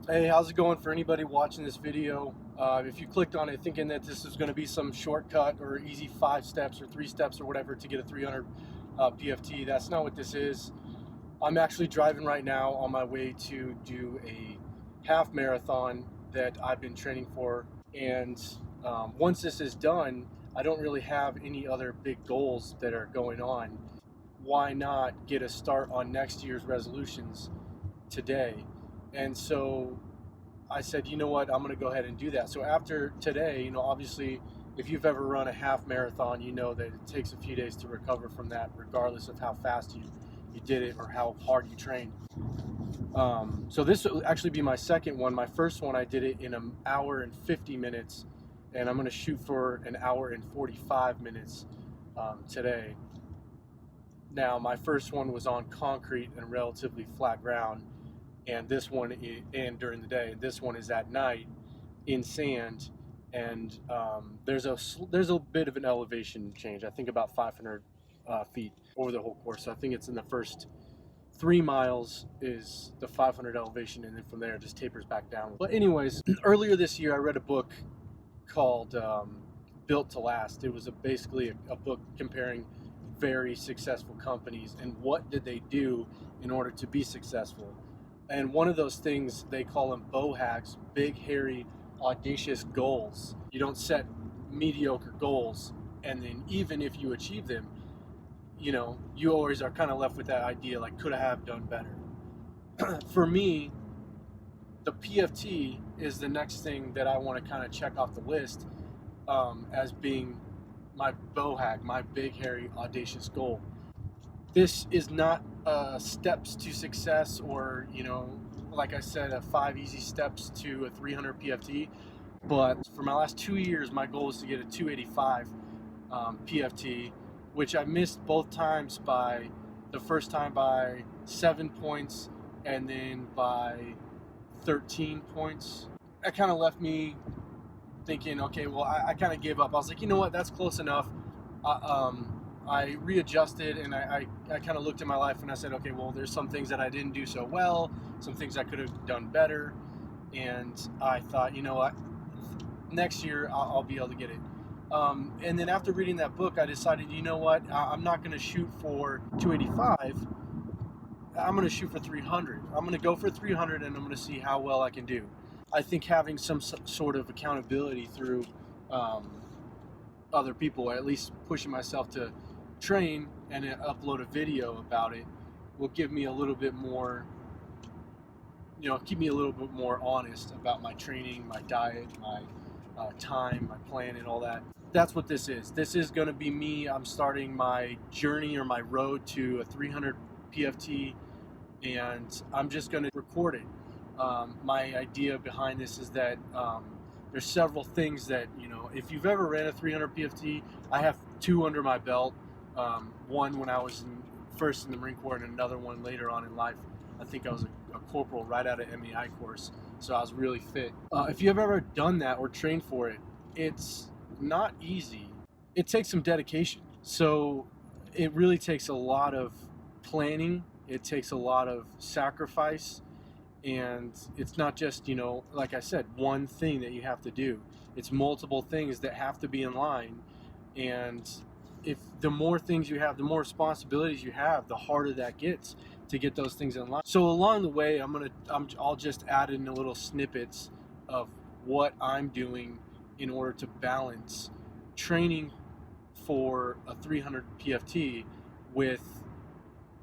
Hey, how's it going for anybody watching this video? If you clicked on it thinking that this is going to be some shortcut or easy 5 steps or 3 steps or whatever to get a 300 PFT, that's not what this is. I'm actually driving right now on my way to do a half marathon that I've been training for, and once this is done, I don't really have any other big goals that are going on. Why not get a start on next year's resolutions today? And so I said, you know what, I'm going to go ahead and do that. So after today, obviously, if you've ever run a half marathon, you know that it takes a few days to recover from that, regardless of how fast you did it or how hard you trained. So this will actually be my second one. My first one, I did it in an hour and 50 minutes, and I'm going to shoot for an hour and 45 minutes today. Now, my first one was on concrete and relatively flat ground, and this one and during the day. This one is at night in sand, and there's a bit of an elevation change. I think about 500 feet over the whole course. So I think it's in the first 3 miles is the 500 elevation, and then from there it just tapers back down. But anyways, earlier this year I read a book called Built to Last. It was basically a book comparing very successful companies and what did they do in order to be successful. And one of those things, they call them BOHAGs, big, hairy, audacious goals. You don't set mediocre goals, and then even if you achieve them, you always are kind of left with that idea, like, could I have done better? For me, the PFT is the next thing that I want to kind of check off the list as being my BOHAG, my big, hairy, audacious goal. This is not steps to success or, like I said, 5 easy steps to a 300 PFT. But for my last 2 years, my goal is to get a 285 PFT, which I missed both times the first time by 7 points and then by 13 points. That kind of left me thinking, okay, well, I kind of gave up. I was like, you know what, that's close enough. I readjusted, and I kind of looked at my life and I said, okay, well, there's some things that I didn't do so well, some things I could have done better, and I thought, you know what, next year I'll be able to get it. And then after reading that book, I decided, you know what, I'm not going to shoot for 285. I'm going to shoot for 300. I'm going to go for 300, and I'm going to see how well I can do. I think having some sort of accountability through other people, or at least pushing myself to train and upload a video about it, will give me a little bit more, keep me a little bit more honest about my training, my diet, my time, my plan, and all that. That's what this is. This is going to be me. I'm starting my journey or my road to a 300 PFT, and I'm just going to record it. My idea behind this is that there's several things that, if you've ever ran a 300 PFT, I have 2 under my belt. One when I was first in the Marine Corps, and another one later on in life. I think I was a corporal right out of MEI course, so I was really fit. If you've ever done that or trained for it, it's not easy. It takes some dedication. So it really takes a lot of planning. It takes a lot of sacrifice. And it's not just, like I said, one thing that you have to do. It's multiple things that have to be in line. And if the more things you have, the more responsibilities you have, the harder that gets to get those things in line. So along the way, I'll just add in a little snippets of what I'm doing in order to balance training for a 300 PFT with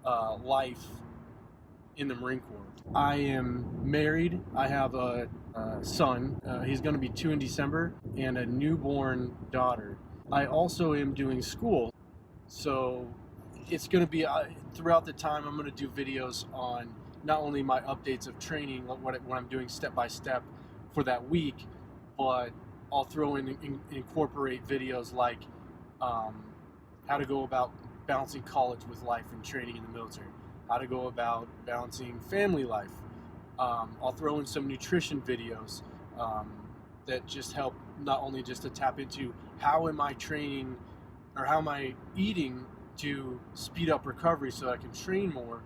life in the Marine Corps. I am married. I have a son. He's going to be 2 in December, and a newborn daughter. I also am doing school, so it's going to be throughout the time. I'm going to do videos on not only my updates of training, what I'm doing step by step for that week, but I'll throw incorporate videos like how to go about balancing college with life and training in the military, how to go about balancing family life. I'll throw in some nutrition videos that just help not only just to tap into how am I training or how am I eating to speed up recovery so I can train more,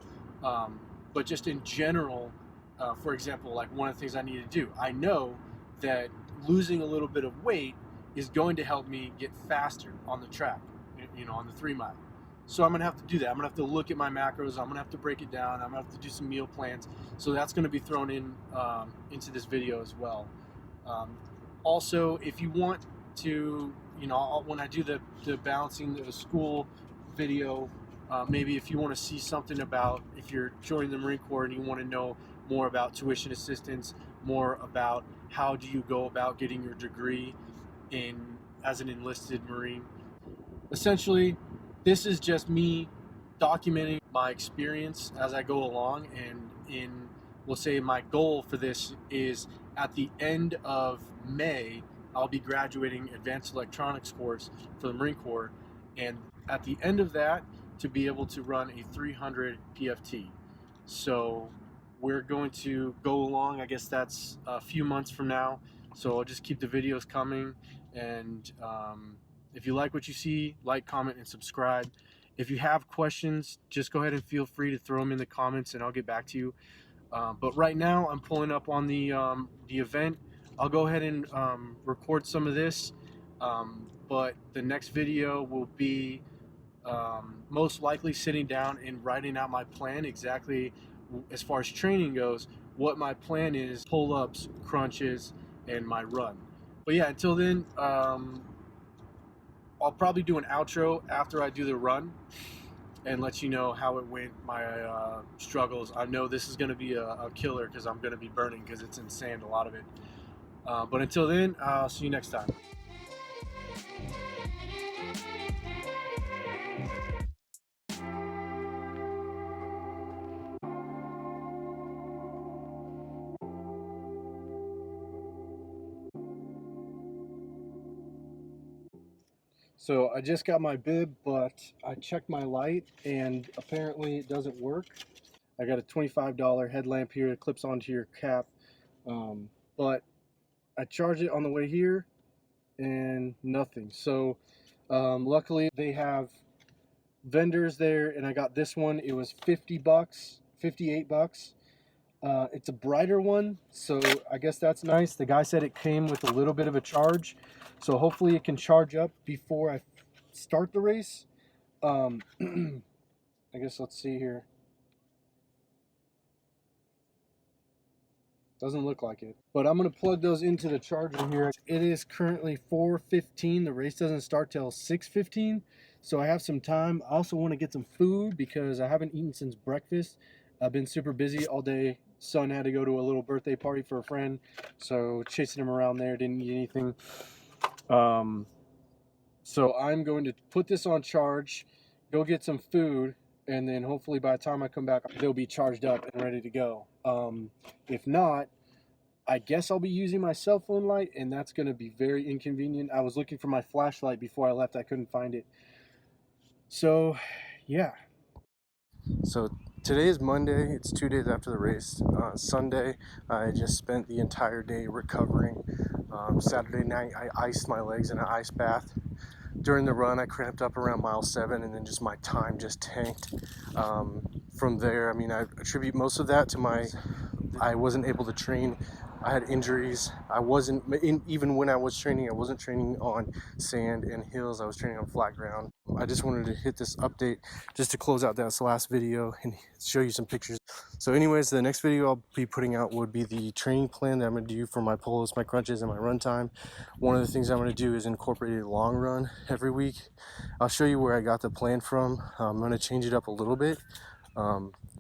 but just in general, for example, like one of the things I need to do, I know that losing a little bit of weight is going to help me get faster on the track, on the 3 mile. So I'm gonna have to do that. I'm gonna have to look at my macros. I'm gonna have to break it down. I'm gonna have to do some meal plans. So that's gonna be thrown in into this video as well. Also, if you want to, when I do the balancing the school video, maybe if you want to see something about, if you're joining the Marine Corps and you want to know more about tuition assistance, more about how do you go about getting your degree as an enlisted Marine. Essentially, this is just me documenting my experience as I go along, and we'll say my goal for this is at the end of May, I'll be graduating advanced electronics course for the Marine Corps, and at the end of that, to be able to run a 300 PFT. So we're going to go along, I guess that's a few months from now, so I'll just keep the videos coming, and if you like what you see, like, comment, and subscribe. If you have questions, just go ahead and feel free to throw them in the comments and I'll get back to you. But right now I'm pulling up on the event. I'll go ahead and record some of this, but the next video will be most likely sitting down and writing out my plan exactly as far as training goes, what my plan is, pull-ups, crunches, and my run. But yeah, until then, I'll probably do an outro after I do the run and let you know how it went, my struggles. I know this is going to be a killer because I'm going to be burning because it's in sand, a lot of it. But until then, I'll see you next time. So I just got my bib, but I checked my light and apparently it doesn't work. I got a $25 headlamp here that clips onto your cap, but I charged it on the way here and nothing. So luckily they have vendors there, and I got this one. It was 50 bucks, 58 bucks. It's a brighter one, so I guess that's nice. The guy said it came with a little bit of a charge, so hopefully it can charge up before I start the race. I guess let's see here. Doesn't look like it, but I'm gonna plug those into the charger here. It is currently 4:15. The race doesn't start till 6:15, so I have some time. I also want to get some food because I haven't eaten since breakfast. I've been super busy all day. Son had to go to a little birthday party for a friend, so chasing him around there, didn't eat anything. So I'm going to put this on charge, go get some food, and then hopefully by the time I come back, they'll be charged up and ready to go. If not, I guess I'll be using my cell phone light, and that's going to be very inconvenient. I was looking for my flashlight before I left. I couldn't find it. So, yeah. So today is Monday. It's 2 days after the race. Sunday, I just spent the entire day recovering. Saturday night, I iced my legs in an ice bath. During the run, I cramped up around mile 7, and then just my time just tanked. From there, I mean, I attribute most of that to I wasn't able to train. I had injuries. Even when I was training, I wasn't training on sand and hills. I was training on flat ground. I just wanted to hit this update just to close out that last video and show you some pictures. So anyways, the next video I'll be putting out would be the training plan that I'm going to do for my pulls, my crunches, and my run time. One of the things I'm going to do is incorporate a long run every week. I'll show you where I got the plan from. I'm going to change it up a little bit.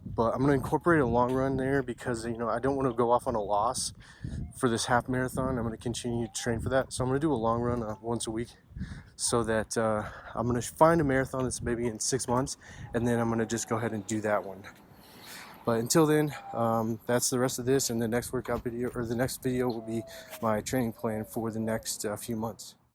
But I'm going to incorporate a long run there because, I don't want to go off on a loss for this half marathon. I'm going to continue to train for that. So I'm going to do a long run once a week so that I'm going to find a marathon that's maybe in 6 months, and then I'm going to just go ahead and do that one. But until then, that's the rest of this, and the next workout video, or the next video, will be my training plan for the next few months.